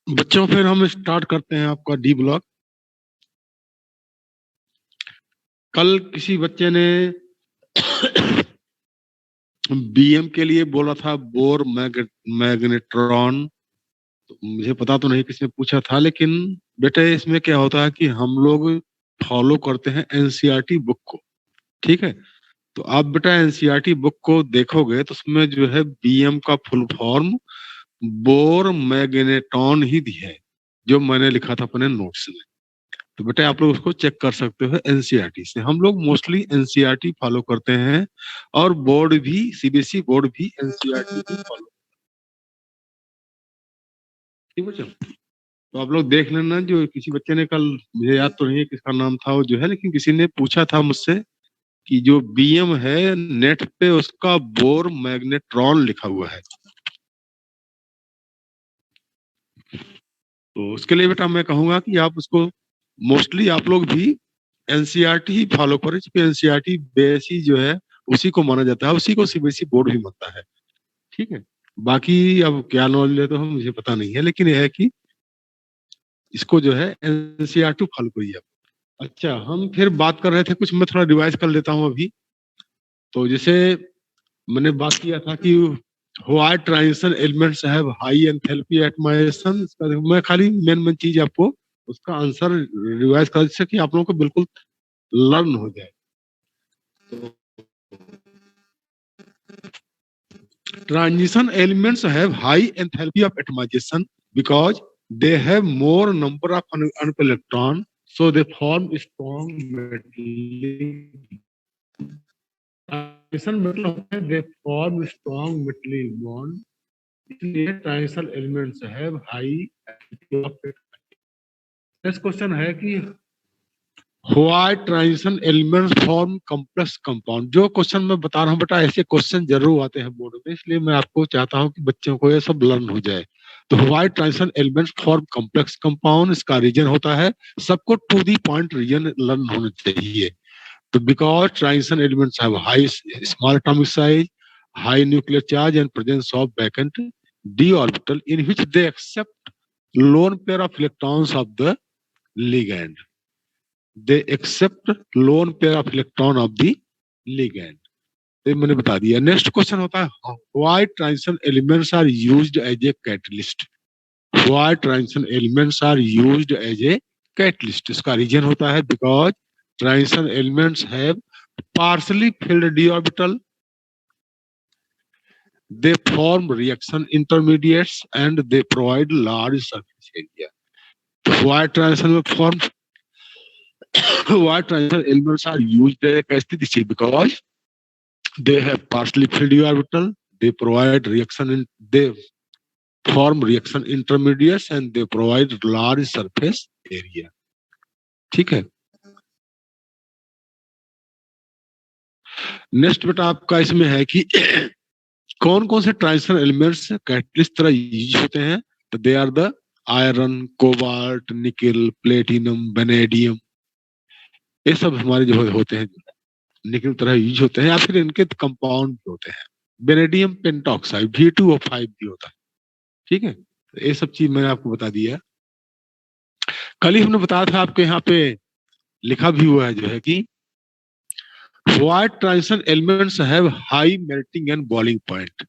बच्चों फिर हम स्टार्ट करते हैं आपका डी ब्लॉक। कल किसी बच्चे ने बीएम के लिए बोला था बोर मैग्नेट्रॉन। तो मुझे पता तो नहीं किसने पूछा था, लेकिन बेटे इसमें क्या होता है कि हम लोग फॉलो करते हैं एनसीईआरटी बुक को। ठीक है, तो आप बेटा एनसीईआरटी बुक को देखोगे तो उसमें जो है बीएम का फुल फॉर्म बोर मैग्नेट्रॉन ही दिया है, जो मैंने लिखा था अपने नोट्स में। तो बेटा आप लोग उसको चेक कर सकते हो एनसीईआरटी से। हम लोग मोस्टली एनसीईआरटी फॉलो करते हैं और बोर्ड भी, सीबीएसई बोर्ड भी एनसीईआरटी ही फॉलो। ठीक बच्चों, तो आप लोग देख लेना। जो किसी बच्चे ने कल, मुझे याद तो नहीं है किसका नाम था वो जो है, लेकिन किसी ने पूछा था मुझसे कि जो बीएम है नेट पे उसका बोर मैग्नेट्रॉन लिखा हुआ है। तो उसके लिए बेटा मैं कहूंगा कि आप उसको मोस्टली आप लोग भी एनसीईआरटी ही फॉलो करें, क्योंकि एनसीईआरटी बेसी जो है उसी को माना जाता है, उसी को सीबीएसई बोर्ड भी मानता है। ठीक है, बाकी अब क्या नॉलेज है तो हम मुझे पता नहीं है, लेकिन यह है कि इसको जो है एनसीईआरटी फॉलो करिए आप। अच्छा, हम फिर बात कर रहे थे, कुछ मैं थोड़ा रिवाइज कर लेता हूँ अभी। तो जैसे मैंने बात किया था कि why transition elements have high enthalpy atomisation. इसका मैं खाली मेन मेन चीज आपको उसका आंसर रिवाइज कर, जिससे कि आप लोगों को बिल्कुल लर्न हो जाए। तो transition elements have high enthalpy of atomization because they have more number of unpaired electron, so they form strong metallic. Transition मतलब होता है they form strong metallic bond, इसलिए transition elements have high enthalpy of atomization। Next question है कि why transition elements form complex compound. जो question मैं बता रहा हूँ बेटा, ऐसे क्वेश्चन जरूर आते हैं बोर्ड में, इसलिए मैं आपको चाहता हूँ कि बच्चों को ये सब लर्न हो जाए। तो why transition elements form complex compound, इसका रीजन होता है, सबको to the point reason learn होना चाहिए। तो because transition elements have high small atomic size, high nuclear charge and presence of vacant d orbital in which they accept lone pair of electrons of the ligand. They accept lone pair of electron of the ligand. ये मैंने बता दिया। Next question होता है why transition elements are used as a catalyst. Why transition elements are used as a catalyst, इसका reason होता है because transition elements have partially filled d orbital, they form reaction intermediates and they provide large surface area. Why transition form why transition elements are used as characteristic? Because they have partially filled d orbital, they provide reaction in, they form reaction intermediates and they provide large surface area. ठीक है, next बेटा आपका इसमें है कि कौन कौन से ट्रांजिशन एलिमेंट्स कैटलिस्ट तरह यूज होते हैं। तो they are the iron, cobalt, nickel, platinum, vanadium, ये सब हमारे जो होते हैं निकल तरह यूज होते हैं, या फिर इनके कंपाउंड होते हैं। वेनेडियम पेंटॉक्साइड V2O5 भी होता है। ठीक है, तो ये सब चीज मैंने आपको बता दिया। कल ही हमने बताया था, आपके यहाँ पे लिखा भी हुआ है जो है कि why transition elements have high melting and boiling point.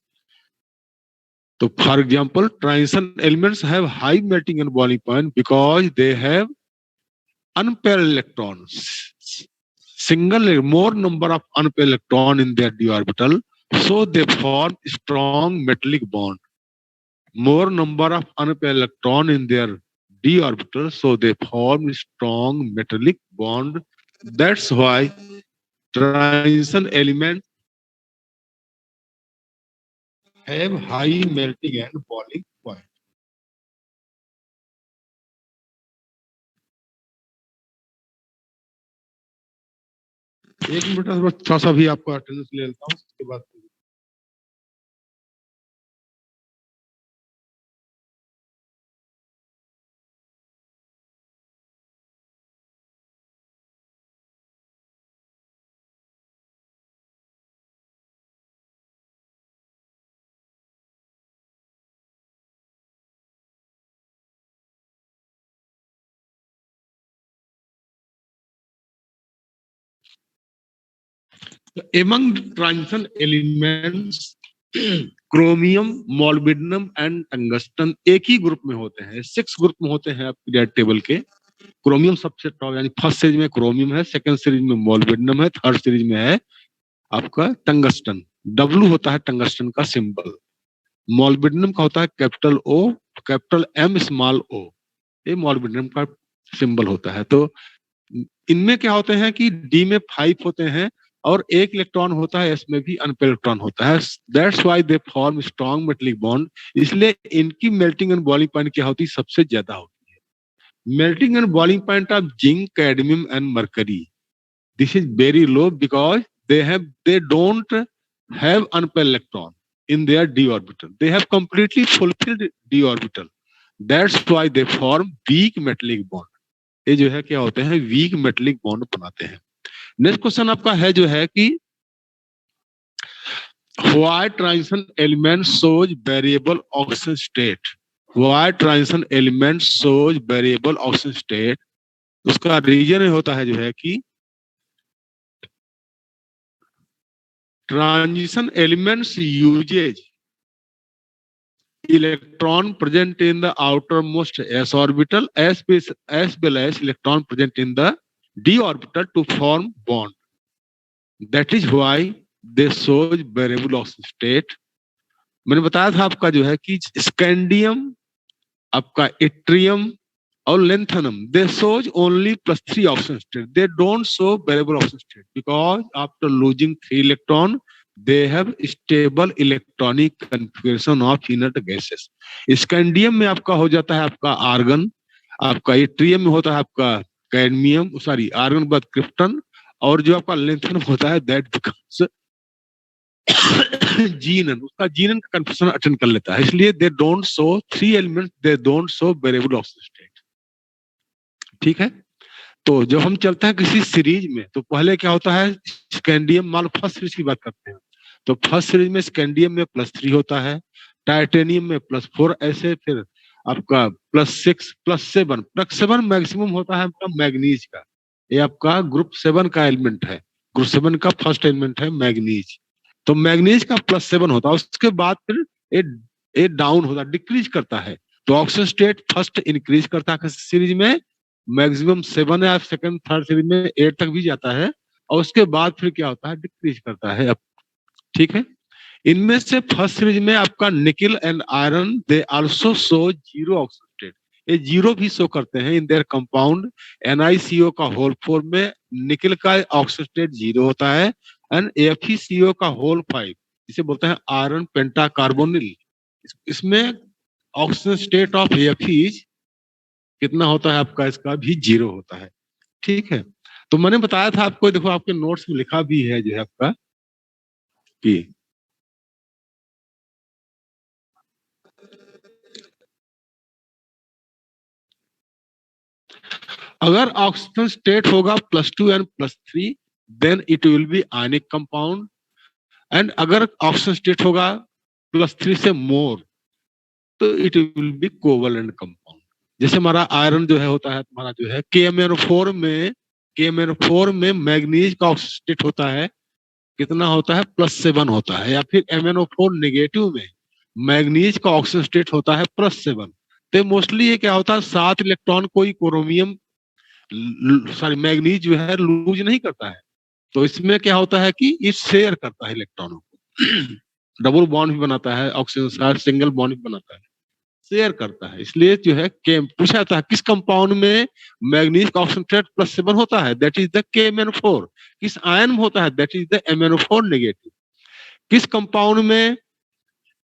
तो for example transition elements have high melting and boiling point because they have unpaired electrons, single more number of unpaired electron in their d orbital, so they form strong metallic bond. More number of unpaired electron in their d orbital, so they form strong metallic bond. That's why transition elements have high melting and boiling point. एक minute थोड़ा सा भी आपको attendance ले लेता हूँ, उसके बाद among transition elements chromium, molybdenum and tungsten एक ही ग्रुप में होते हैं। 6 ग्रुप में होते हैं पीरियड टेबल के। क्रोमियम सबसे टॉप, यानी फर्स्ट सीरीज में क्रोमियम है, सेकंड सीरीज में मोलिब्डेनम है, थर्ड सीरीज में है आपका टंगस्टन। डब्ल्यू होता है टंगस्टन का सिंबल। मोलिब्डेनम का होता है कैपिटल ओ, कैपिटल एम, स्मॉल ओ। ये मोलिब्डेनम का सिंबल होता है। तो इनमें क्या होते हैं कि डी में 5 होते हैं और एक इलेक्ट्रॉन होता है, एस में भी अनपेयर इलेक्ट्रॉन होता है। That's why they form strong metallic bond. इसलिए इनकी मेल्टिंग एंड बॉइलिंग पॉइंट क्या होती है, सबसे ज्यादा होती है। Melting and boiling point of zinc, cadmium and mercury, this is very low because they don't have unpaired electron in their d orbital. They have completely fulfilled d orbital. That's why they form weak metallic bond. ये जो है क्या होते हैं, week metallic bond बनाते हैं। Next question आपका है जो है कि why transition element shows variable oxidation state? Why transition element shows variable oxidation state? उसका रीजन होता है जो है कि transition elements uses electron present in the outermost s orbital as well as electron present in the d orbital to form bond. That is why they shows variable oxidation state. मैंने बताया था आपका जो है कि स्कैंडियम, आपका yttrium और lanthanum, they shows only +3 oxidation state. They don't show variable oxidation state because after losing 3 electron they have stable electronic configuration of inert gases. Scandium में आपका हो जाता है आपका आर्गन, आपका इट्रियम में होता है आपका कैडमियम, सॉरी आर्गन बाद क्रिप्टन, और जो आपका लेंथनम होता है दैट बिकम्स जीनन, उसका जीनन का कंफ्यूजन अटेंड कर लेता है। इसलिए they don't show 3 element, they don't show variable oxygen state. ठीक है। तो जब हम चलते हैं किसी सीरीज में तो पहले क्या होता है, स्कैंडियम, मान लो फर्स्ट सीरीज की बात करते हैं तो फर्स्ट सीरीज में स्कैंडियम में +3 होता है, टाइटेनियम में +4, ऐसे फिर आपका +6, +7, +7 मैक्सिमम होता है आपका मैग्नीज का। ये आपका ग्रुप 7 का एलिमेंट है, ग्रुप 7 का फर्स्ट एलिमेंट है मैग्नीज। तो मैग्नीज का +7 होता है, उसके बाद फिर ए डाउन होता है, डिक्रीज करता है। तो ऑक्सीजन स्टेट फर्स्ट इंक्रीज करता है सीरीज में, मैक्सिमम 7 है, सेकंड थर्ड सीरीज में 8 तक भी जाता है, और उसके बाद फिर क्या होता है, डिक्रीज करता है। अब ठीक है। इनमें से फर्स्ट सीरीज में आपका nickel and iron, they also show 0 oxygen state. ये 0 भी शो करते हैं इन देयर कंपाउंड। NiCO का होल फॉर्म में निकिल का ऑक्सीजन स्टेट 0 होता है, एंड FeCO का होल 5, जिसे बोलते हैं आयरन पेंटाकार्बोनिल, इसमें ऑक्सीजन स्टेट ऑफ Fe कितना होता है आपका, इसका भी 0 होता है। ठीक है। तो मैंने बताया था आपको, देखो आपके नोट्स में लिखा भी है जो है आपका कि अगर ऑक्सीजन स्टेट होगा +2 and +3 then it will be ionic compound, and अगर ऑक्सीजन स्टेट होगा +3 से मोर तो it will be covalent compound. जैसे हमारा आयरन जो है होता है तुम्हारा जो है KMnO4 में मैग्नीज का ऑक्सीजन स्टेट होता है कितना होता है, +7 होता है, या फिर MnO4 नेगेटिव में मैग्नीज का ऑक्सीजन स्टेट होता है +7। तो मोस्टली ये क्या होता है, 7 इलेक्ट्रॉन कोई क्रोमियम, सॉरी मैग्नीज जो है लूज नहीं करता है। तो इसमें क्या होता है कि ये शेयर करता है इलेक्ट्रॉनों को, डबल बॉन्ड भी बनाता है, ऑक्सीजन साथ सिंगल बॉन्ड भी बनाता है, शेयर करता है। इसलिए जो है पूछा जाता है किस कंपाउंड में मैग्नीज का ऑक्सीजन स्टेट +7 होता है, दैट इज द KMnO4। किस आयन में होता है, that is the MnO4 negative. किस कंपाउंड में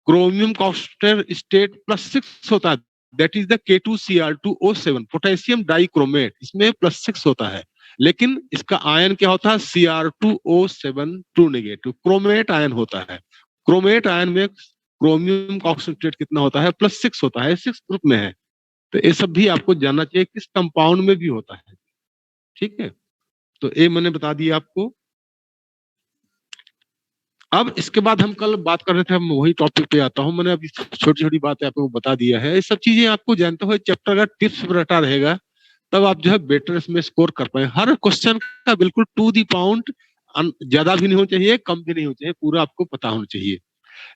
क्रोमियम का ऑक्सीजन स्टेट +6 होता है, that is the K2Cr2O7। Potassium dichromate, इसमें +6 होता है, लेकिन इसका आयन क्या होता है, Cr2O7 2 नेगेटिव, क्रोमेट आयन होता है। क्रोमेट आयन में क्रोमियम का ऑक्सीजन स्टेट कितना होता है, +6 होता है, 6 ग्रुप में है। तो ये सब भी आपको जानना चाहिए किस कंपाउंड में भी होता है। ठीक है। तो ये मैंने बता दिया आपको। अब इसके बाद हम कल बात कर रहे थे, हम वही टॉपिक पे आता हूँ। मैंने अभी छोटी छोटी बातें आपको बता दिया है, ये सब चीजें आपको जानते हुए चैप्टर का टिप्स रटा रहेगा, तब आप जो है बेटर इसमें स्कोर कर पाए। हर क्वेश्चन का बिल्कुल टू दी पॉइंट ज्यादा भी नहीं होना चाहिए, कम भी नहीं होना चाहिए, पूरा आपको पता होना चाहिए।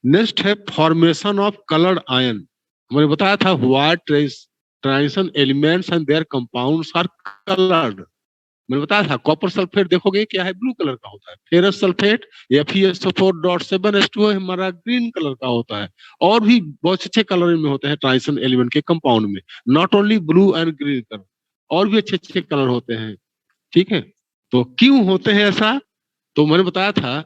नेक्स्ट है फॉर्मेशन ऑफ कलर्ड आयन। मैंने बताया था what transition elements and their compounds are coloured. मैंने बताया था कॉपर सल्फेट देखोगे क्या है, ब्लू कलर का होता है। फेरस सल्फेट Fe4.7H2O हमारा ग्रीन कलर का होता है। और भी बहुत अच्छे कलर में होते हैं ट्रांजिशन एलिमेंट के कंपाउंड में, not only blue and green colour, और भी अच्छे अच्छे कलर होते हैं। ठीक है, तो क्यों होते हैं ऐसा, तो मैंने बताया था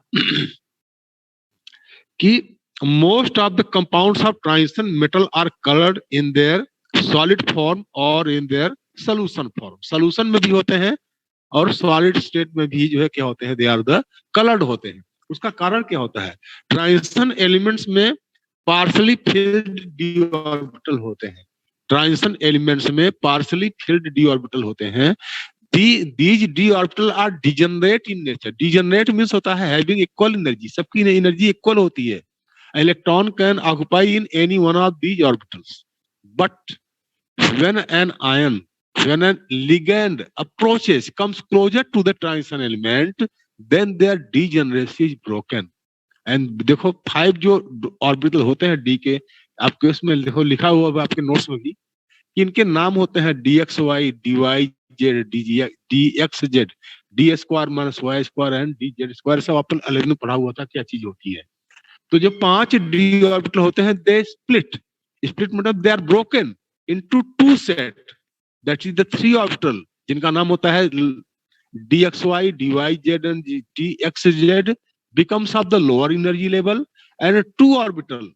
कि most of the compounds of transition metal are coloured in their solid form और in their solution form. Solution में भी होते हैं और सॉलिड स्टेट में भी जो है क्या होते हैं, दे आर द कलर्ड होते हैं। उसका कारण क्या होता है, ट्रांजिशन एलिमेंट्स में पार्शली फिल्ड डी ऑर्बिटल होते हैं। ट्रांजिशन एलिमेंट्स में पार्शली फिल्ड डी ऑर्बिटल होते हैं। these d orbital are degenerate in nature. Degenerate means होता है having equal energy, सबकी एनर्जी इक्वल होती है। Electron can occupy in any one of these orbitals, but when an ion, when a ligand approaches, comes closer to the transition element, then their degeneracy is broken. And देखो 5 जो orbital होते हैं D के, आपके उसमें देखो लिखा हुआ है आपके नोट्स में भी, इनके नाम होते हैं DXY, DYZ, DXZ, D square minus Y square and DZ square. सब अपन अलग में पढ़ा हुआ था क्या चीज होती है। तो जो 5 डी ऑर्बिटल होते हैं दे स्प्लिट, स्प्लिट मतलब they are broken into 2 set, that is the 3 orbital जिनका नाम होता है DXY, DYZ and DXZ becomes of the lower energy level, and 2 orbital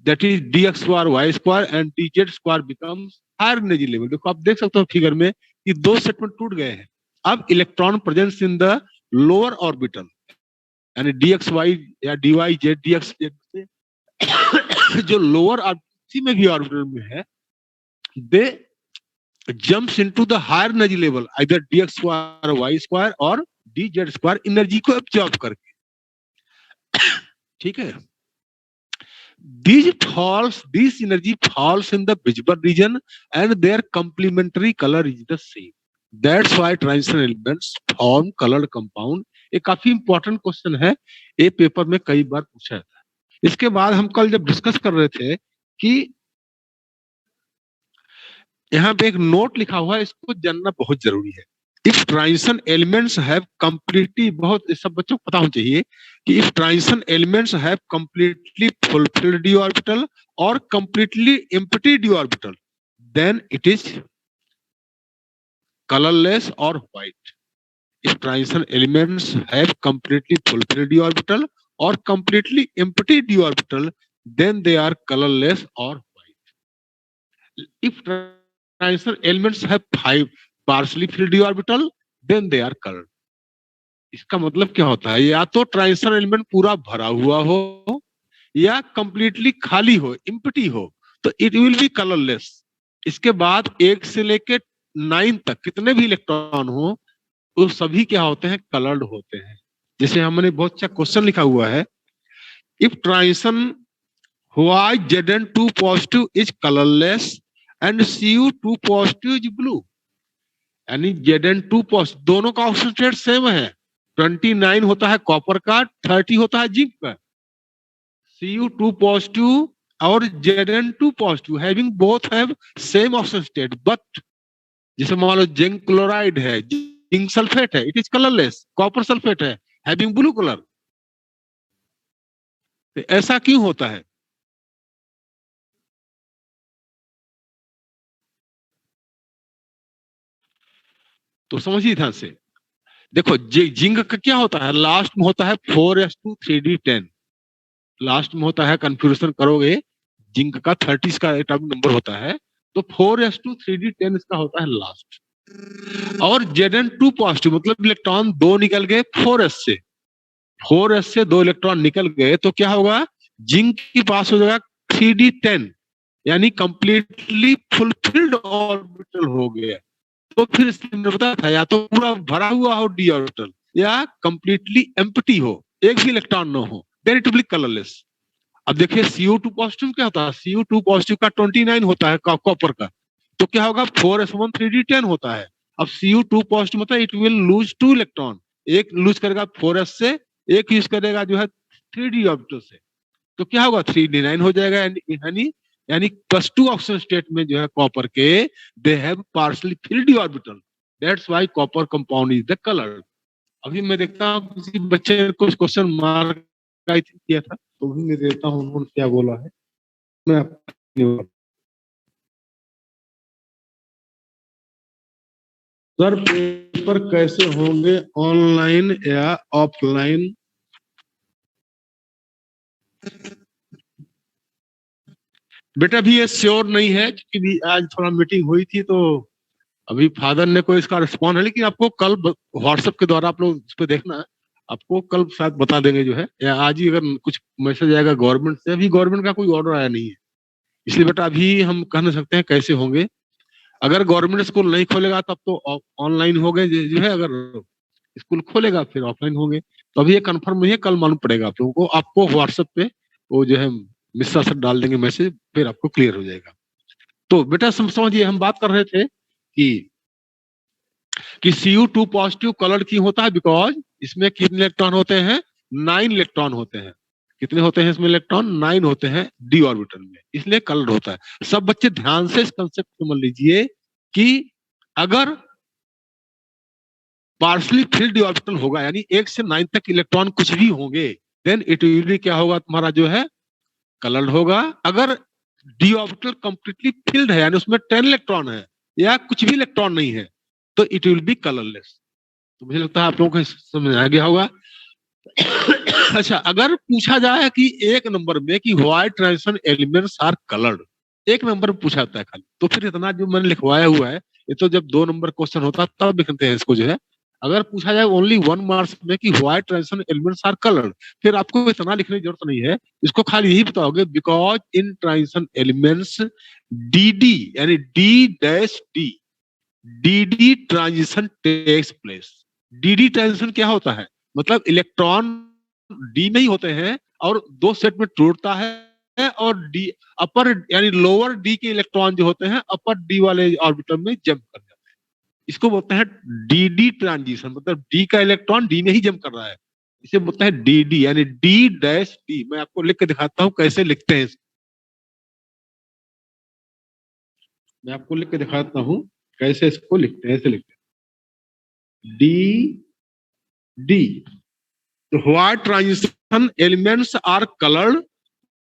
that is dx square y square and dz square becomes higher energy level। देखो आप देख सकते हो figure में कि 2 सेगमेंट टूट गए हैं। अब electron presence in the lower orbital यानी dx y या dy z dx z जो लोअर ऑर्बिटल में भी ऑर्बिटल में है, they jumps into the higher energy level either dx square y square और dz square एनर्जी को एब्जॉर्ब करके। ठीक है, this energy falls in the visible region and their complementary color is the same. That's why transition elements form colored compound। ये काफी important question है, ये paper में कई बार पूछा था। इसके बाद हम कल जब डिस्कस कर रहे थे कि यहाँ पे एक नोट लिखा हुआ है, इसको जानना बहुत जरूरी है। If transition elements have completely, बहुत सब बच्चों को पता होना चाहिए कि if transition elements have completely fulfilled d orbital or completely empty d orbital, then it is colorless or white. If transition elements have completely fulfilled d orbital or completely empty d orbital, then they are colorless or white. If transition elements have 5 partially filled d orbital, then they are colored. इसका मतलब क्या होता है, या तो transition element पूरा भरा हुआ हो या कंप्लीटली खाली हो, एम्प्टी हो, तो इट विल बी कलरलेस। इसके बाद 1 से लेके 9 तक कितने भी इलेक्ट्रॉन हो वो सभी क्या होते हैं, कलर्ड होते हैं। जैसे हमने बहुत अच्छा क्वेश्चन लिखा हुआ है, if transition why Zn2 positive is colourless and Cu2 positive is blue, यानी Zn2 पॉजिटिव दोनों का ऑक्सीजन स्टेट सेम है। 29 होता है कॉपर का, 30 होता है जिंक का। Cu2 पॉजिटिव और Zn2 positive having both have same oxygen state, but जैसे मान लो जिंक क्लोराइड है, जिंक सल्फेट है, it is colourless. Copper sulphate है हैविंग ब्लू कलर। तो ऐसा क्यों होता है, तो समझिए ध्यान से। देखो जिंक का क्या होता है, लास्ट में होता है 4s2 3d10, लास्ट में होता है, कंफ्यूजन करोगे, जिंक का 30 का एटॉमिक नंबर होता है, तो 4s2 3d10 इसका होता है लास्ट। और Zn2 पॉजिटिव मतलब इलेक्ट्रॉन 2 निकल गए 4s से, 4s से 2 इलेक्ट्रॉन निकल गए तो क्या होगा, जिंक के पास हो जाएगा 3d10, यानी कंप्लीटली फुलफिल्ड ऑर्बिटल हो गया। तो फिर इसमें बताया था या तो पूरा भरा हुआ हो डी ऑर्बिटल या कंप्लीटली एम्प्टी हो, एक भी इलेक्ट्रॉन ना हो, then it will be colourless. अब देखिए Cu2 पॉजिटिव क्या होता है, Cu2 पॉजिटिव का 29 होता है कॉपर का, तो क्या होगा 4s1 3d10 होता है। अब Cu2 पॉजिटिव मतलब इट विल लूज 2 इलेक्ट्रॉन, एक लूज करेगा 4s से, एक यूज करेगा जो है 3d ऑर्बिटल से, तो क्या होगा 3d9 हो जाएगा। यानी यानी +2 ऑक्सीजन स्टेट में जो है कॉपर के they have partially field D orbital, that's why copper compound is the colour. अभी मैं देखता हूँ किसी बच्चे ने कुछ क्वेश्चन मार्क किया था, तो भी मैं देखता हूँ उन्होंने क्या बोला है। मैं सर पेपर कैसे होंगे, ऑनलाइन या ऑफलाइन? बेटा भी ये श्योर नहीं है, क्योंकि आज थोड़ा मीटिंग हुई थी, तो अभी फादर ने कोई इसका रिस्पॉन्ड है, लेकिन आपको कल व्हाट्सएप के द्वारा आप लोग इस पे देखना है, आपको कल शायद बता देंगे जो है, या आज ही अगर कुछ मैसेज आएगा गवर्नमेंट से। अभी गवर्नमेंट का कोई ऑर्डर आया नहीं है, इसलिए बेटा अभी हम कह नहीं सकते हैं कैसे होंगे। अगर गवर्नमेंट स्कूल नहीं खोलेगा तब तो ऑनलाइन हो गए जो है, अगर स्कूल खोलेगा फिर ऑफलाइन होंगे। तो अभी ये कंफर्म नहीं है, कल मालूम पड़ेगा आप लोगों को। आपको व्हाट्सएप पे वो जो है मिश्रा सर डाल देंगे मैसेज, फिर आपको क्लियर हो जाएगा। तो बेटा समझिए, हम बात कर रहे थे कि Cu2 पॉजिटिव कलर क्यों होता है, बिकॉज इसमें कितने इलेक्ट्रॉन होते हैं, 9 इलेक्ट्रॉन होते हैं। कितने होते हैं इसमें इलेक्ट्रॉन, 9 होते हैं डी ऑर्बिटल में, इसलिए कलर होता है। सब बच्चे ध्यान से इस कंसेप्ट को समझ लीजिए कि अगर पार्शली फिल्ड डी ऑर्बिटल होगा, यानी 1 से 9 तक इलेक्ट्रॉन कुछ भी होंगे, देन इट विल बी क्या होगा तुम्हारा जो है कलर्ड होगा। अगर डी ऑर्बिटल कंप्लीटली फिल्ड है, यानी उसमें 10 इलेक्ट्रॉन है या कुछ भी इलेक्ट्रॉन नहीं है, तो इट विल बी कलरलेस। तो मुझे लगता है आप लोगों को समझ आ गया होगा। अच्छा, अगर पूछा जाए कि एक नंबर में कि why transition elements are coloured, एक नंबर में पूछा जाता है खाली, तो फिर इतना जो मैंने लिखवाया हुआ है, ये तो जब 2 नंबर क्वेश्चन होता है तब लिखते हैं इसको जो है। अगर पूछा जाए ओनली 1 मार्क्स में कि why transition elements are coloured, फिर आपको इतना लिखने की जरूरत नहीं है, इसको खाली यही बताओगे because in transition elements D यानी D-D D transition takes place. D transition क्या होता है, मतलब इलेक्ट्रॉन डी में ही होते हैं और 2 सेट में टूटता है, और डी अपर यानी लोअर डी के इलेक्ट्रॉन जो होते हैं अपर डी वाले ऑर्बिटल में जंप कर जाते हैं। इसको बोलते हैं डी ट्रांजिशन, मतलब डी का इलेक्ट्रॉन डी में ही जंप कर रहा है, इसे बोलते हैं डी यानी D-D। मैं आपको लिख के दिखाता हूं कैसे लिखते हैं, मैं आपको लिख के दिखाता हूं कैसे इसको लिखते हैं। ऐसे लिखते हैं D. Why transition elements are coloured,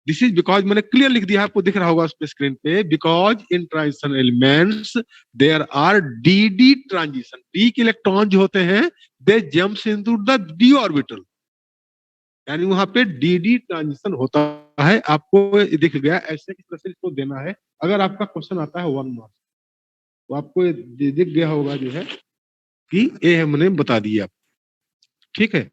this is because, मैंने क्लियर लिख दिया, आपको दिख रहा होगा उस पे स्क्रीन पे, because in transition elements there are D transition, D के इलेक्ट्रॉन जो होते हैं they jumps into the D orbital, यानी वहां पे डी ट्रांजिशन होता है। आपको दिख गया, ऐसे इस तरह से इसको देना है। अगर आपका क्वेश्चन आता है 1 मार्क्स, तो आपको दिख गया होगा जो है कि ये हमने बता दिया, ठीक है।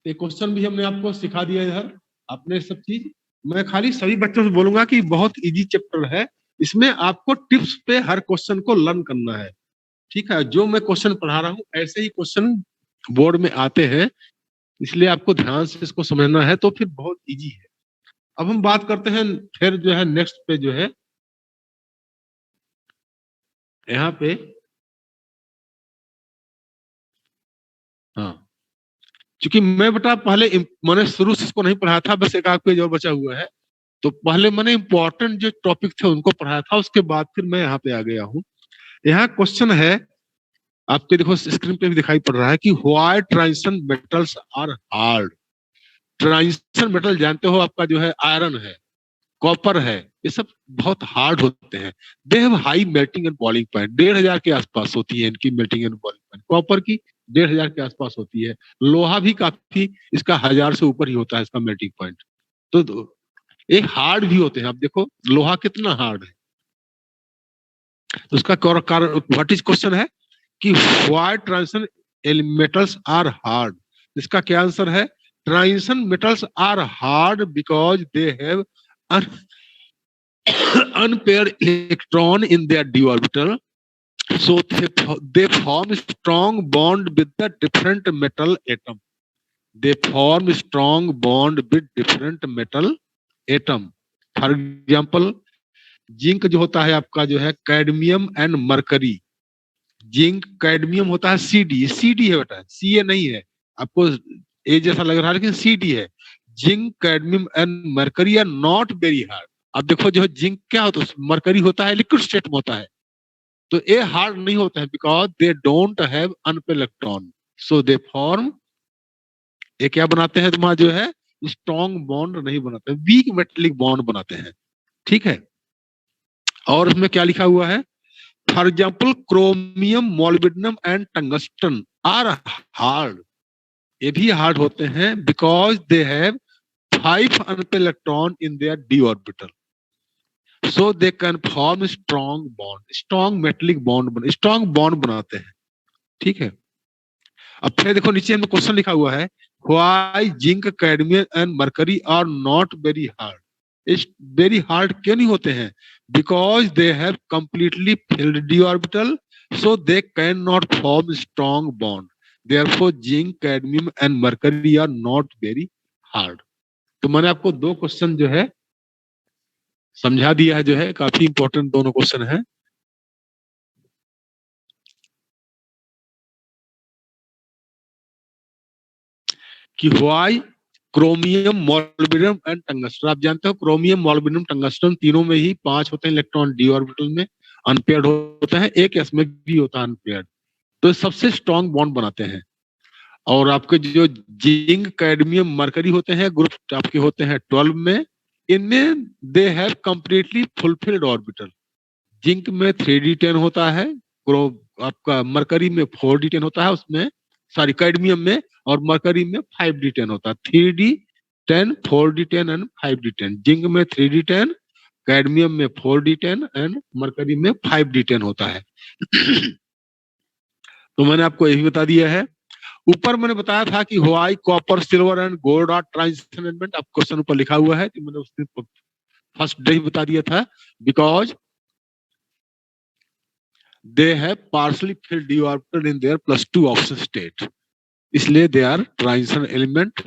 ये क्वेश्चन भी हमने आपको सिखा दिया इधर, आपने सब चीज। मैं खाली सभी बच्चों से बोलूंगा कि बहुत इजी चैप्टर है, इसमें आपको टिप्स पे हर क्वेश्चन को लर्न करना है, ठीक है। जो मैं क्वेश्चन पढ़ा रहा हूँ ऐसे ही क्वेश्चन बोर्ड में आते हैं, इसलिए आपको ध्यान से इसको समझना है, तो फिर बहुत इजी है। अब हम बात करते हैं फिर जो है नेक्स्ट पे जो है यहाँ पे, हाँ, क्योंकि मैं बेटा पहले मैंने शुरू से इसको नहीं पढ़ाया था, बस एक आध पेज और बचा हुआ है, तो पहले मैंने इंपॉर्टेंट जो टॉपिक थे उनको पढ़ाया था, उसके बाद फिर मैं यहाँ पे आ गया हूँ। यहाँ क्वेश्चन है, आपके देखो स्क्रीन पे भी दिखाई पड़ रहा है कि why transition metals are hard. Transition metal जानते हो, आपका जो है आयरन है, कॉपर है, ये सब बहुत हार्ड होते हैं। They have high melting and boiling point, 1500 के आसपास होती है इनकी melting and boiling point, copper की 1500 के आसपास होती है। लोहा भी काफी इसका 1000 से ऊपर ही होता है इसका मेल्टिंग पॉइंट। तो एक हार्ड भी होते हैं, आप देखो लोहा कितना हार्ड है। तो उसका व्हाट इज क्वेश्चन है कि why transition metals are hard. इसका क्या आंसर है, transition metals are hard because they have unpaired electron in their d orbital, so they form strong bond with the different metal atom. They form strong bond with different metal atom. For example, zinc जो होता है आपका जो है cadmium and mercury, zinc cadmium होता है सी D है बेटा, सी ए नहीं है, आपको ए जैसा लग रहा है लेकिन सी डी है। Zinc cadmium and mercury are not very hard. अब देखो जो जिंक क्या होता है, मरकरी होता है लिक्विड स्टेट में होता है, तो ये हार्ड नहीं होता है because they don't have unpaired electron, so they form, ये क्या बनाते हैं तुम्हारा जो है स्ट्रॉन्ग बॉन्ड नहीं बनाते, वीक मेटेलिक बॉन्ड बनाते हैं, ठीक है। और उसमें क्या लिखा हुआ है, for example chromium molybdenum and tungsten are hard, ये भी हार्ड होते हैं because they have 5 unpaired electron in their D orbital, so they can form strong bond, strong metallic bond, strong bond बनाते हैं, ठीक है। अब फिर देखो नीचे में क्वेश्चन लिखा हुआ है, why zinc cadmium and mercury are not very hard, इस वेरी हार्ड क्यों नहीं होते हैं, because they have completely filled D orbital, so they can not form strong bond, therefore zinc cadmium and mercury are not very hard. तो मैंने आपको दो question जो है समझा दिया है, जो है काफी इंपॉर्टेंट दोनों क्वेश्चन है। कि why chromium molybdenum and tungsten, आप जानते हो क्रोमियम मोलिब्डेनम टंगस्टन तीनों में ही 5 होते हैं इलेक्ट्रॉन डी ऑर्बिटल में, अनपेयर्ड होता है, एक एस में भी होता है अनपेयर्ड, तो सबसे स्ट्रॉन्ग बॉन्ड बनाते हैं। और आपके जो जिंक कैडमियम मरकरी होते हैं ग्रुप आपके होते हैं 12 में, इनमें दे have completely fulfilled orbital, zinc में 3d10 होता है, आपका मरकरी में 4d10 होता है, उसमें सॉरी कैडमियम में, और मरकरी में 5d10 होता है, 3d10 4d10 and 5d10, zinc में 3d10, कैडमियम में 4d10 एंड मरकरी में 5d10 होता है। तो मैंने आपको यही बता दिया है। ऊपर मैंने बताया था कि why copper silver and gold are transition element, आप क्वेश्चन ऊपर लिखा हुआ है कि मैंने उस दिन फर्स्ट डे ही बता दिया था, because they have partially filled d orbital in their +2 option state, इसलिए they are transition element।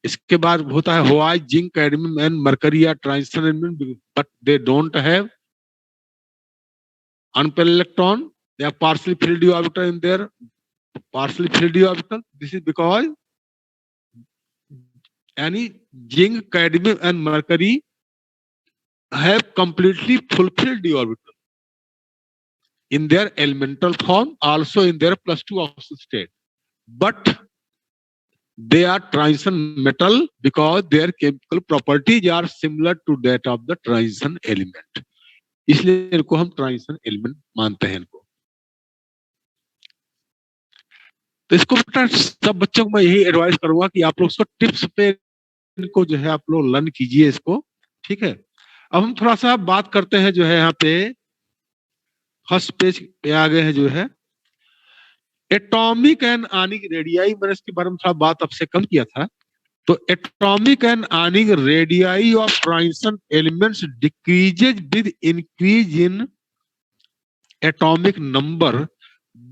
इसके बाद होता है why zinc cadmium and mercury are transition element but they don't have unpaired electron, they are partially filled d orbital in their partially filled d orbital, this is because any zinc cadmium and mercury have completely fulfilled d orbital in their elemental form, also in their +2 option state, but they are transition metal because their chemical properties are similar to that of the transition element, इसलिए इनको हम transition element मानते हैं इनको। तो इसको सब बच्चों को मैं यही एडवाइस करूंगा कि आप लोग इसको टिप्स पे इनको जो है आप लोग लर्न कीजिए इसको, ठीक है। अब हम थोड़ा सा बात करते हैं जो है यहाँ पे फर्स्ट पेज पे आ गए हैं जो है एटॉमिक एंड आनिक रेडियाई, मैंने इसके बारे में थोड़ा बात आपसे कम किया था। तो atomic and ionic radii of transition elements decreases with increase in atomic number,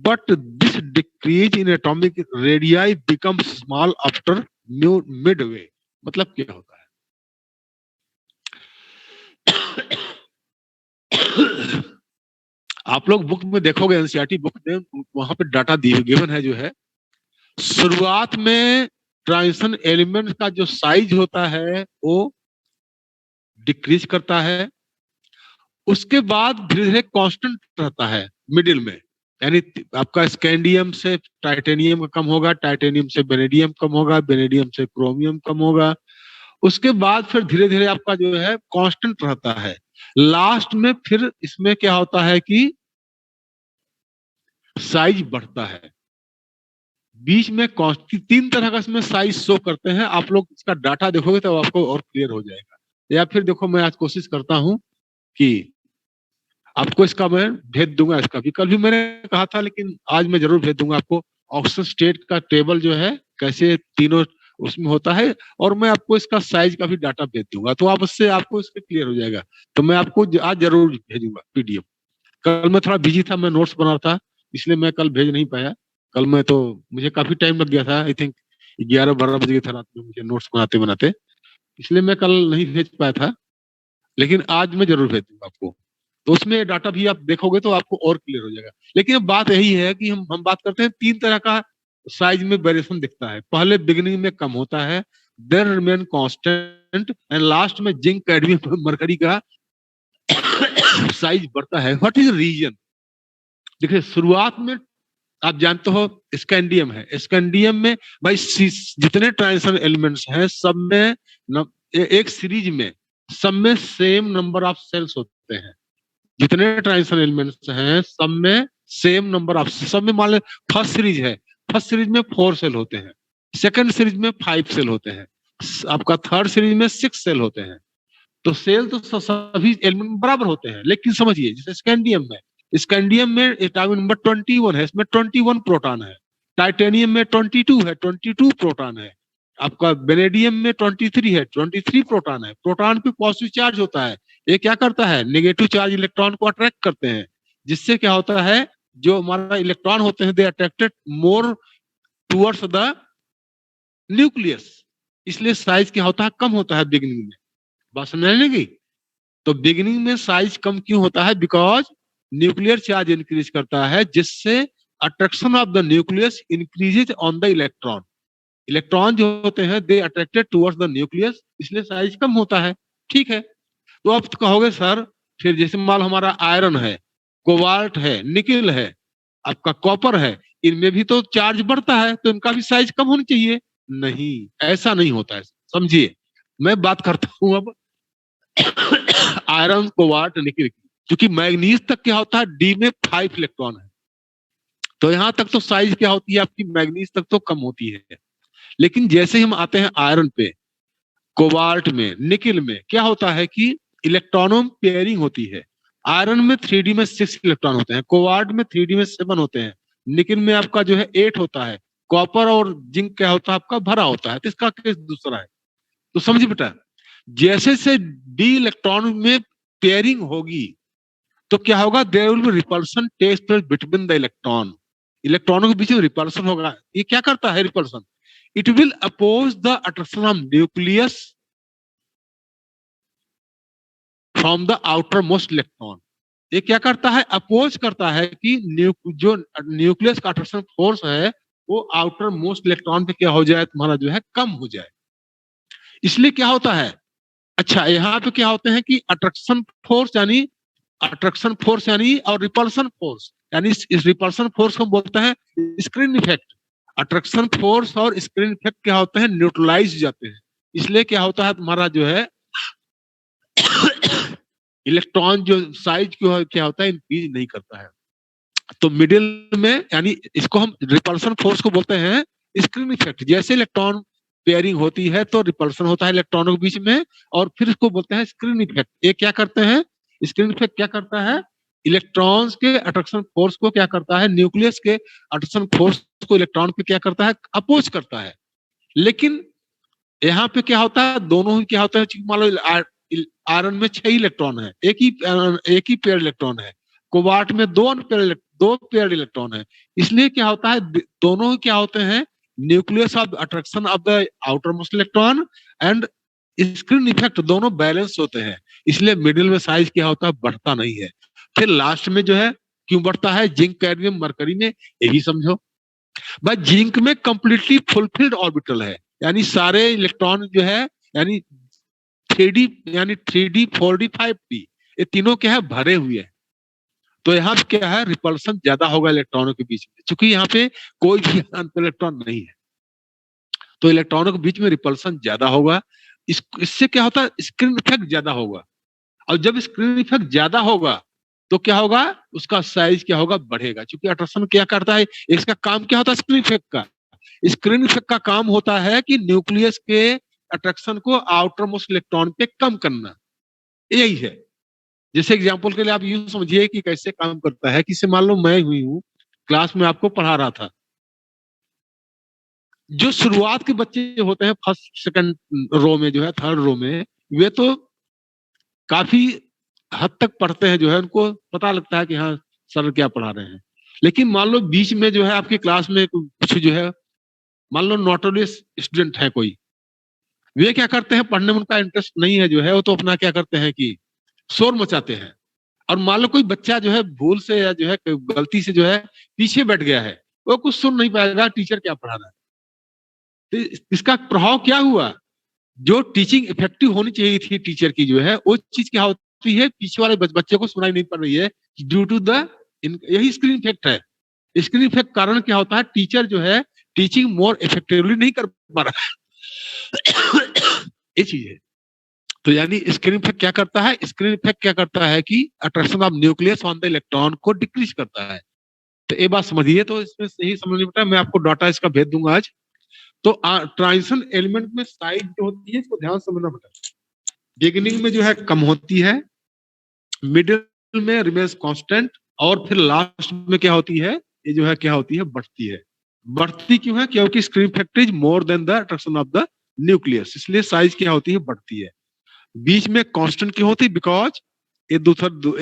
but this decrease in atomic radii becomes small after midway. मतलब क्या होता है, आप लोग बुक में देखोगे एनसीईआरटी बुक में, वहां पे डाटा गिवन है जो है शुरुआत में ट्रांजिशन एलिमेंट का जो साइज होता है वो डिक्रीज करता है, उसके बाद धीरे धीरे कांस्टेंट रहता है मिडिल में, यानी आपका स्कैंडियम से टाइटेनियम कम होगा, टाइटेनियम से बेनेडियम कम होगा, बेनेडियम से क्रोमियम कम होगा, उसके बाद फिर धीरे धीरे आपका जो है कांस्टेंट रहता है। लास्ट में फिर इसमें क्या होता है कि साइज बढ़ता है, बीच में तीन तरह का इसमें साइज शो करते हैं, आप लोग इसका डाटा देखोगे तो आपको और क्लियर हो जाएगा। या फिर देखो मैं आज कोशिश करता हूं कि आपको इसका मैं भेज दूंगा, इसका भी कल भी मैंने कहा था लेकिन आज मैं जरूर भेज दूंगा आपको, ऑक्सीजन स्टेट का टेबल जो है कैसे तीनों उसमें होता है, और मैं आपको इसका साइज का भी डाटा भेज दूंगा, तो आप उससे आपको इसके क्लियर हो जाएगा। तो मैं आपको आज जरूर भेजूंगा पीडीएफ। कल मैं थोड़ा बिजी था, मैं नोट्स बना रहा था, इसलिए मैं कल भेज नहीं पाया। कल मैं तो मुझे काफी टाइम लग गया था, आई थिंक 11-12 बज गए था रात में मुझे नोट्स बनाते बनाते, इसलिए मैं कल नहीं भेज पाया था, लेकिन आज मैं जरूर भेज दूंगा आपको। तो उसमें डाटा भी आप देखोगे तो आपको और क्लियर हो जाएगा। लेकिन अब बात यही है कि हम बात करते हैं 3 तरह का साइज में वेरिएशन दिखता है। पहले बिगिनिंग में कम होता है, then remain constant and last में जिंक, कैडमियम, मरकरी का साइज बढ़ता है। What is reason? देखिए शुरुआत में आप जानते हो स्कैंडियम है, स्कैंडियम में भाई जितने ट्रांजिशन एलिमेंट्स हैं सब में एक सीरीज में सब में सेम नंबर ऑफ सेल्स होते हैं। जितने ट्रांजिशन एलिमेंट्स हैं सब में सेम नंबर ऑफ, सब में मान लो फर्स्ट सीरीज है, फर्स्ट सीरीज में 4 सेल होते हैं, सेकंड सीरीज में 5 सेल होते हैं, आपका थर्ड सीरीज में 6 सेल होते हैं। तो सेल तो सभी एलिमेंट बराबर होते हैं, लेकिन समझिए जैसे स्कैंडियम में, स्कैंडियम में एटॉमिक नंबर 21 है, इसमें 21 प्रोटॉन है। टाइटेनियम में 22 है, 22 प्रोटॉन है। आपका बेनेडियम में 23 है, 23 प्रोटॉन है। प्रोटॉन पे पॉजिटिव चार्ज होता है, ये क्या करता है, नेगेटिव चार्ज इलेक्ट्रॉन को अट्रैक्ट करते हैं, जिससे क्या होता है जो हमारा इलेक्ट्रॉन होते हैं they attracted more towards the nucleus. इसलिए साइज क्या होता है, कम होता है बिगिनिंग में। बात समझ लेगी? तो बिगिनिंग में साइज कम क्यों होता है? बिकॉज न्यूक्लियर चार्ज इंक्रीज करता है, जिससे attraction of the nucleus increases on the electron. Electron जो होते हैं they attracted towards the nucleus, इसलिए साइज कम होता है। ठीक है, तो अब कहोगे सर फिर जैसे मान हमारा आयरन है, कोबाल्ट है, निकिल है, आपका कॉपर है, इनमें भी तो चार्ज बढ़ता है, तो इनका भी साइज कम होनी चाहिए। नहीं, ऐसा नहीं होता है। समझिए, मैं बात करता हूं अब आयरन, कोबाल्ट, निकिल की। क्योंकि मैग्नीज तक क्या होता है, डी में 5 इलेक्ट्रॉन है, तो यहां तक तो साइज क्या होती है आपकी, मैग्नीज तक तो कम होती है। लेकिन जैसे ही हम आते हैं आयरन पे, कोबाल्ट में, निकिल में, क्या होता है कि इलेक्ट्रॉनों में पेयरिंग होती है। आयरन में 3D में 6 इलेक्ट्रॉन होते हैं, कोबाल्ट में 3D में 7 होते हैं, निकिल में आपका जो है 8 होता है, कॉपर और जिंक क्या होता है आपका भरा होता है। तो इसका केस दूसरा है। तो समझिए बेटा, जैसे से डी इलेक्ट्रॉन में पेयरिंग होगी तो क्या होगा, there will be repulsion takes place between the electron. इलेक्ट्रॉनों के बीच में रिपल्शन होगा। ये क्या करता है repulsion? It will oppose the attraction of nucleus from the outermost electron. ये क्या करता है, अपोज करता है कि जो न्यूक्लियस का अट्रैक्शन फोर्स है वो आउटर मोस्ट इलेक्ट्रॉन पे क्या हो जाए, तुम्हारा जो है कम हो जाए। इसलिए क्या होता है, अच्छा यहाँ पे क्या होते हैं कि अट्रैक्शन फोर्स यानी और रिपल्सन फोर्स, यानी इस रिपल्सन फोर्स को बोलते हैं स्क्रीन इफेक्ट। अट्रैक्शन फोर्स और स्क्रीन इफेक्ट क्या होते हैं, न्यूट्रलाइज जाते हैं। इसलिए क्या होता है तुम्हारा जो है इलेक्ट्रॉन जो साइज क्या होता है, इंक्रीज नहीं करता है। तो मिडिल में, यानी इसको हम रिपल्सन फोर्स को बोलते हैं स्क्रीन इफेक्ट। जैसे इलेक्ट्रॉन पेयरिंग होती है तो रिपल्सन होता है इलेक्ट्रॉनों के बीच में, और फिर इसको बोलते हैं स्क्रीन इफेक्ट। ये क्या करते हैं, स्क्रीन इफेक्ट क्या करता है, इलेक्ट्रॉन्स के अट्रैक्शन फोर्स को क्या करता है, न्यूक्लियस के अट्रैक्शन फोर्स को इलेक्ट्रॉन पे क्या करता है, अपोज करता है। लेकिन यहाँ पे क्या होता है, दोनों ही क्या होता है, मान लो आयरन में 6 इलेक्ट्रॉन है, एक ही पेयर इलेक्ट्रॉन है, कोबाल्ट में 2 पेयर इलेक्ट्रॉन है। इसलिए क्या होता है, दोनों ही क्या होते हैं, nucleus of attraction of the outermost electron and screen effect दोनों बैलेंस होते हैं। इसलिए मिडिल में साइज क्या होता है, बढ़ता नहीं है। फिर लास्ट में जो है क्यों बढ़ता है, जिंक, कैडमियम, मरकरी में, यही समझो भाई। जिंक में कंप्लीटली फुलफिल्ड ऑर्बिटल है, यानी सारे इलेक्ट्रॉन जो है, यानी 3D, यानी 3D, 4D, 5D, ये तीनों क्या है, भरे हुए हैं। तो यहाँ पे क्या है, रिपल्सन ज्यादा होगा इलेक्ट्रॉनों के बीच में, क्योंकि यहाँ पे कोई भी इलेक्ट्रॉन नहीं है, तो इलेक्ट्रॉनों के बीच में रिपल्सन ज्यादा होगा। इससे क्या होता है, स्क्रीन इफेक्ट ज्यादा होगा, और जब स्क्रीन इफेक्ट ज्यादा होगा तो क्या होगा, उसका साइज क्या होगा, बढ़ेगा। क्योंकि अट्रैक्शन क्या करता है, इसका काम क्या होता है, स्क्रीन इफेक्ट का, स्क्रीन इफेक्ट का काम होता है कि न्यूक्लियस के अट्रैक्शन को आउटर मोस्ट इलेक्ट्रॉन पे कम करना, यही है। जैसे एग्जांपल के लिए आप यूं समझिए कि कैसे काम करता है, कि मान लो मैं हुई हूं क्लास में आपको पढ़ा रहा था, जो शुरुआत के बच्चे होते हैं फर्स्ट सेकंड रो में जो है, थर्ड रो में, वे तो काफी हद तक पढ़ते हैं, जो है उनको पता लगता है कि हाँ सर क्या पढ़ा रहे हैं। लेकिन मान लो बीच में जो है आपकी क्लास में कुछ जो है, मान लो नोटोरियस स्टूडेंट है कोई, वे क्या करते हैं, पढ़ने में उनका इंटरेस्ट नहीं है जो है, वो तो अपना क्या करते हैं कि शोर मचाते हैं। और मान लो कोई बच्चा जो है भूल से या जो है गलती से जो है पीछे बैठ गया है, वो कुछ सुन नहीं पाएगा टीचर क्या पढ़ा रहा है। तो इसका प्रभाव क्या हुआ, जो टीचिंग इफेक्टिव होनी चाहिए थी टीचर की जो है, वो चीज क्या होती है, पीछे वाले बच्चे को सुनाई नहीं पड़ रही है ड्यू टू द, यही स्क्रीन इफेक्ट है। स्क्रीन इफेक्ट कारण क्या होता है, टीचर जो है टीचिंग मोर इफेक्टिवली नहीं कर पा रहा है। ये चीज है। तो यानी स्क्रीन इफेक्ट क्या करता है, स्क्रीन इफेक्ट क्या करता है कि attraction of nucleus on the electron को डिक्रीज करता है। तो ये बात समझिए, तो इसमें सही समझ बेटा, मैं आपको डाटा इसका भेज दूंगा आज। तो ट्रांजिशन एलिमेंट में साइज जो होती है इसको ध्यान समझना बेटा, बिगिनिंग में जो है कम होती है, मिडिल में रिमेन्स कांस्टेंट, और फिर लास्ट में क्या होती है, ये जो है क्या होती है, बढ़ती है। बढ़ती क्यों है, क्योंकि screen effect is more than the attraction of the nucleus, इसलिए साइज क्या होती है, बढ़ती है। बीच में कांस्टेंट क्यों होती है, बिकॉज ये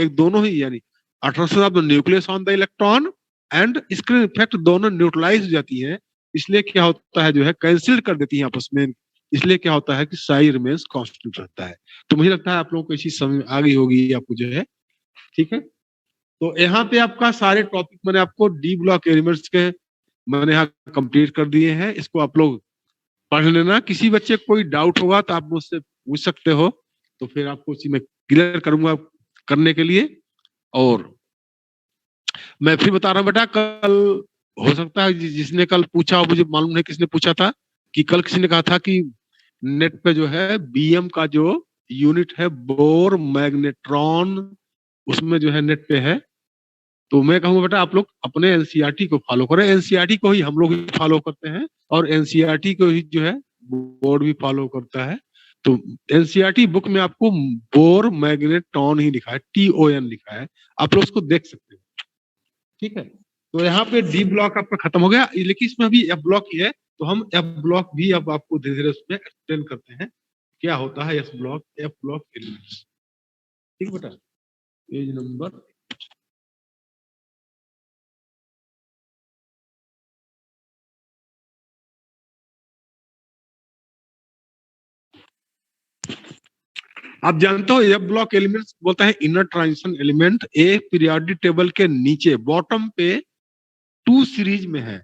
एक दोनों ही, यानी attraction of the nucleus on the electron and screen effect दोनों न्यूट्रलाइज हो जाती है, इसलिए क्या होता है जो है कैंसिल कर देती है आपस में, इसलिए क्या होता है कि साइज रिमेन्स कांस्टेंट रहता है। तो मुझे लगता है आप लोगों को इसी समझ आ गई होगी आपको जो है, ठीक है। तो यहाँ पे आपका सारे टॉपिक मैंने आपको डी ब्लॉक एलिमेंट्स के मैंने यहाँ कंप्लीट कर दिए हैं, इसको आप लोग पढ़ लेना। किसी बच्चे को कोई डाउट होगा तो आप मुझसे पूछ सकते हो, तो फिर आपको उसी में क्लियर करूंगा करने के लिए। और मैं फिर बता रहा हूँ बेटा, कल हो सकता है जिसने कल पूछा हो, मुझे मालूम नहीं किसने पूछा था, कि कल किसी ने कहा था कि नेट पे जो है बीएम का जो यूनिट है बोर मैग्नेट्रॉन, उसमें जो है नेट पे है। तो मैं कहूँगा बेटा आप लोग अपने एनसीईआरटी को फॉलो करें, एनसीईआरटी को ही हम लोग भी फॉलो करते हैं, और एनसीईआरटी को ही जो है बोर्ड भी फॉलो करता है। तो एनसीईआरटी बुक में आपको बोर मैग्नेट्रॉन ही लिखा है, TON लिखा है, आप लोग उसको देख सकते हैं, ठीक है। तो यहाँ पे डी ब्लॉक आपका खत्म हो गया, लेकिन इसमें अभी एफ ब्लॉक ही है, तो हम एफ ब्लॉक भी अब आपको धीरे धीरे उसमें एक्सप्लेन करते हैं क्या होता है एफ ब्लॉक एलिमेंट्स, ठीक बेटा। पेज नंबर आप जानते हो एफ ब्लॉक एलिमेंट्स बोलता है इनर ट्रांजिशन एलिमेंट, एक पीरियोडिक टेबल के नीचे बॉटम पे 2 सीरीज में है,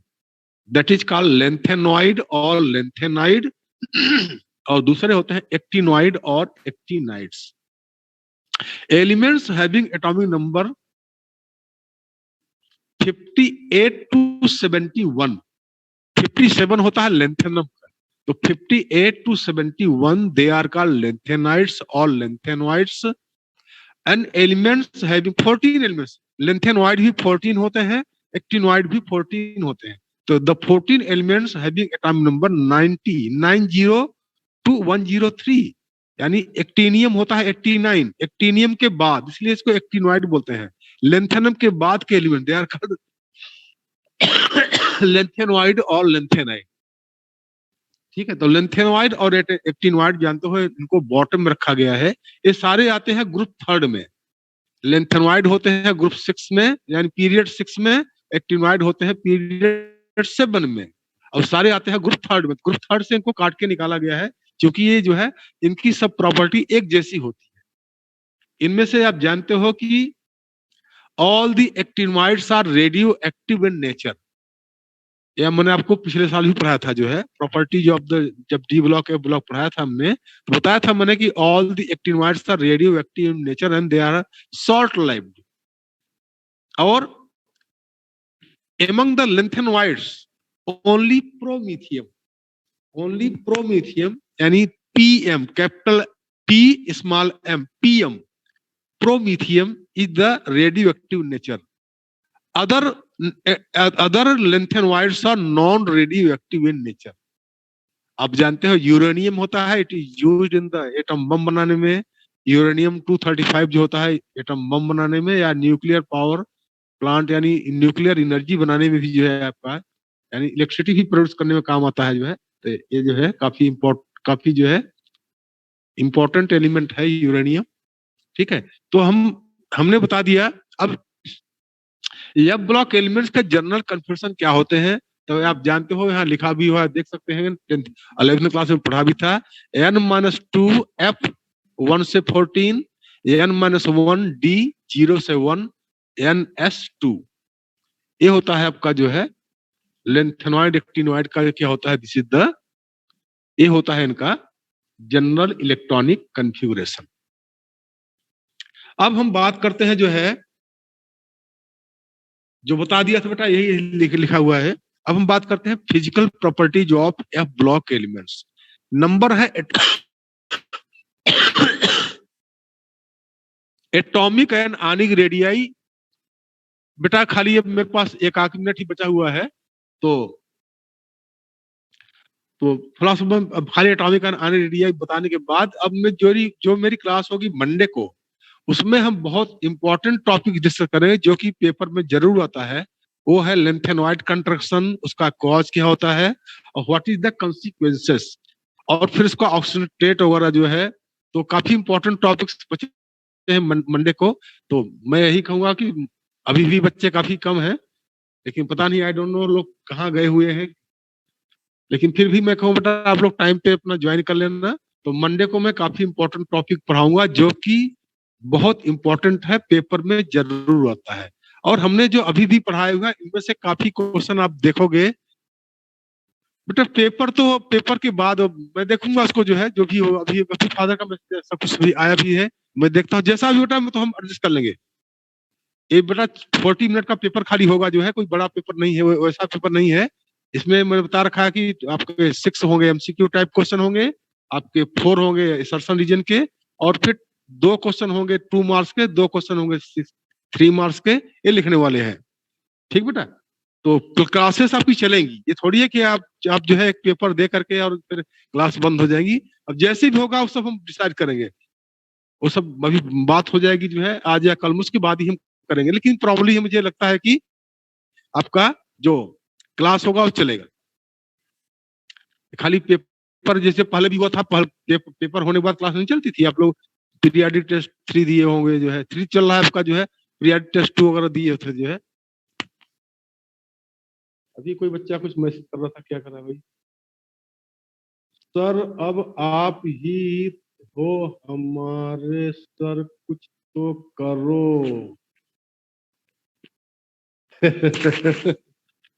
दैट इज कॉल्ड लेंथेनॉइड और लेंथेनाइड, और दूसरे होते हैं एक्टिनॉइड और actinides. Elements having atomic number 58 to 71, 57 होता है लेंथेनम का, तो 58 to 71 they are called lanthanides और lanthanoids. And elements having 14 elements, lanthanoid भी 14 होते हैं, एक्टिनॉइड भी 14 होते हैं। तो the 14 elements having atomic number 90 to 103, यानी एक्टिनियम होता है 89, एक्टिनियम के बाद, इसलिए इसको एक्टिनॉइड बोलते हैं। लेंथेनम के बाद के element they are called lanthanoid और लेंथेनाइड, ठीक है। तो लेंथेनॉइड और एक्टिनॉइड जानते हो, इनको बॉटम में रखा गया है। ये सारे आते हैं ग्रुप 3 में, लेंथेनॉइड होते हैं ग्रुप 6 में, यानी पीरियड 6 में, एक्टिनॉइड होते हैं पीरियड 7 में, और सारे आते हैं ग्रुप 3 में। ग्रुप 3 से इनको काट के निकाला गया है, क्योंकि ये जो है इनकी सब प्रॉपर्टी एक जैसी होती है। इनमें से आप जानते हो कि all the actinoids are radioactive in nature, यह मैंने आपको पिछले साल भी पढ़ाया था, जो है प्रॉपर्टी ऑफ द, जब डी ब्लॉक एफ ब्लॉक पढ़ाया था हमने, तो बताया था मैंने कि all the actinoids are radioactive in nature and they are short lived, और among the lanthanolids only promethium यानी PM, capital P small m, PM, promethium is the radioactive nature. Other lanthanoids are non radioactive in nature. आप जानते हो uranium होता है, it is used in the atom bomb बनाने में, uranium 235 जो होता है एटम बम बनाने में, या न्यूक्लियर पावर प्लांट यानी न्यूक्लियर एनर्जी बनाने में भी जो है आपका, यानी इलेक्ट्रिसिटी भी प्रोड्यूस करने में काम आता है जो है। तो ये जो है काफी जो है इंपॉर्टेंट एलिमेंट है यूरेनियम, ठीक है। तो हमने बता दिया। अब एफ ब्लॉक एलिमेंट्स का जनरल कन्फ्यूजन क्या होते हैं, तो आप जानते हो, यहाँ लिखा भी हुआ देख सकते हैं, 11th क्लास में पढ़ा भी था, N-2 F 1 से 14 N-1D0 से 1 NS2। ये होता है आपका जो है लेंथेनॉइड एक्टिनॉइड का क्या होता है, दिस इज द, ये होता है इनका जनरल इलेक्ट्रॉनिक कॉन्फ़िगरेशन। अब हम बात करते हैं जो है, जो बता दिया था बेटा यही लिखा हुआ है। अब हम बात करते हैं physical properties of F block elements. Number है एटॉमिक एंड आनिक रेडियाई। बेटा खाली अब मेरे पास एक आध मिनट ही बचा हुआ है, तो थोड़ा सा अब खाली एटॉमिक एंड आनिक रेडियाई बताने के बाद अब मैं जो मेरी क्लास होगी मंडे को, उसमें हम बहुत इंपॉर्टेंट टॉपिक डिस्कस करें जो कि पेपर में जरूर आता है। वो है लेंथेनॉइड कंट्रक्शन, उसका कॉज क्या होता है और व्हाट इज द कॉन्सिक्वेंसेस, और फिर उसका ऑक्सीडेट वगैरह जो है। तो काफी इंपॉर्टेंट टॉपिक्स बचे हैं मंडे को। तो मैं यही कहूंगा कि अभी भी बच्चे काफी कम हैं, लेकिन पता नहीं, आई डोंट नो लोग कहाँ गए हुए हैं। लेकिन फिर भी मैं कहूँ बेटा आप लोग टाइम पे अपना ज्वाइन कर लेना। तो मंडे को मैं काफी इंपॉर्टेंट टॉपिक पढ़ाऊंगा जो कि बहुत इंपॉर्टेंट है, पेपर में जरूर आता है। और हमने जो अभी भी पढ़ाया हुआ इनमें से काफी क्वेश्चन आप देखोगे बेटा। पेपर के बाद मैं देखूंगा उसको जो है, जो भी हो। अभी फादर का मैसेज सब कुछ भी आया भी है, मैं देखता हूँ जैसा भी बेटा, तो हम एडजस्ट कर लेंगे। ये बेटा 40 मिनट का पेपर खाली होगा जो है, कोई बड़ा पेपर नहीं है, वैसा पेपर नहीं है। इसमें मैंने बता रखा है कि आपके 6 होंगे एमसीक्यू टाइप क्वेश्चन होंगे, आपके 4 होंगे असर्शन रीजन के, और फिर 2 क्वेश्चन होंगे 2 मार्क्स के, 2 क्वेश्चन होंगे 3 मार्क्स के, ये लिखने वाले हैं। ठीक बेटा, तो क्लासेस आपकी चलेंगी। ये थोड़ी है कि आप जो है एक पेपर दे करके और फिर क्लास बंद हो जाएगी। अब जैसे भी होगा वो सब हम डिसाइड करेंगे, वो सब अभी बात हो जाएगी जो है आज या कल, उसके बाद ही हम करेंगे। लेकिन प्रॉब्लली मुझे लगता है कि आपका जो क्लास होगा वो चलेगा। खाली पेपर जैसे पहले भी हुआ था, पेपर होने के बाद क्लास नहीं चलती थी। आप लोग पीरियाडिक टेस्ट 3 दिए होंगे, जो है 3 चल रहा है आपका, जो है पीरियाडिक टेस्ट 2 वगैरह दिए थे जो है। अभी कोई बच्चा कुछ मैसेज कर रहा था, क्या कर रहा है भाई? सर अब आप ही हो हमारे सर, कुछ तो करो।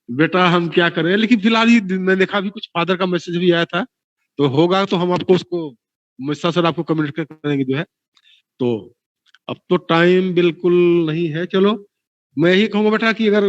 बेटा हम क्या करें, लेकिन फिलहाल ही मैं देखा भी कुछ फादर का मैसेज भी आया था, तो होगा तो हम आपको उसको मिस्टर सर आपको कम्युनिकेट करेंगे जो है। तो अब तो टाइम बिल्कुल नहीं है। चलो मैं यही कहूंगा बेटा कि अगर